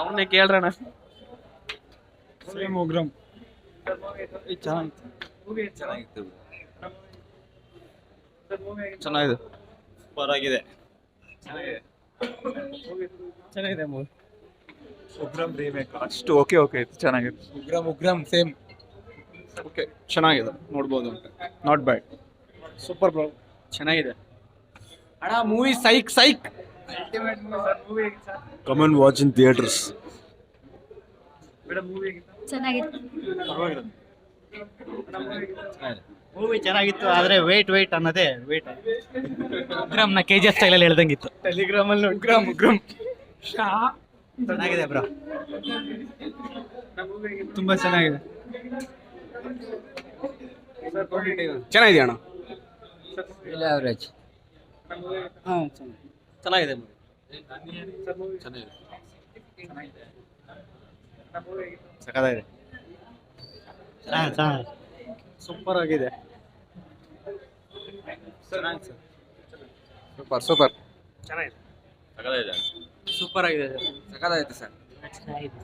ಅವನ್ನೇ ಕೇಳ್ರಣ. ಸೇಮ್ ಉಗ್ರಂ ಚೆನ್ನಾಗಿತ್ತು. ಚೆನ್ನಾಗಿದೆ. ಪರವಾಗಿದೆ. ಚೆನ್ನಾಗಿದೆ ಮೂವಿ. ಉಗ್ರಂ ರೀಮೇಕ್ ಅಷ್ಟು ಓಕೆ ಇತ್ತು, ಚೆನ್ನಾಗಿದೆ. ಉಗ್ರಂ ಸೇಮ್. ಓಕೆ ಚೆನ್ನಾಗಿದೆ, ನೋಡ್ಬೋದು. Not bad. ಸೂಪರ್ ಬ್ರೋ, ಚೆನ್ನಾಗಿದೆ ಅಣ್ಣ. Movie psych psych. Come and watch in theatres. ಚೆನ್ನಾಗಿತ್ತು. ಮೂವಿ ಚೆನ್ನಾಗಿತ್ತು, ಆದ್ರೆ ವೇಟ್ ಅನ್ನೋದೇ ವೇಟ್. ಉಗ್ರಮ್ನ KGF ಸ್ಟೈಲಲ್ಲಿ ಹೇಳ್ದಂಗಿತ್ತು. ಟೆಲಿಗ್ರಾಮ್ ಅಲ್ಲಿ ಉಗ್ರಂ ಚೆನ್ನಾಗಿದೆ ಬ್ರೋ, ತುಂಬಾ ಚೆನ್ನಾಗಿದೆ. ಚೆನ್ನಾಗಿದೆ ಅಣ್ಣ. ಅವರೇಜ್. ಚೆನ್ನಾಗಿದೆ. ಸಖತ್ತಾಗಿದೆ. ಸೂಪರ್ ಆಗಿದೆ. ಸೂಪರ್ ಚೆನ್ನಾಗಿದೆ. ಸಖತ್ತಾಗಿದೆ. ಸೂಪರ್ ಆಗಿದೆ. ಸಕಲಾಯ್ತು ಸರ್. ಚೆನ್ನಾಗಿದೆ.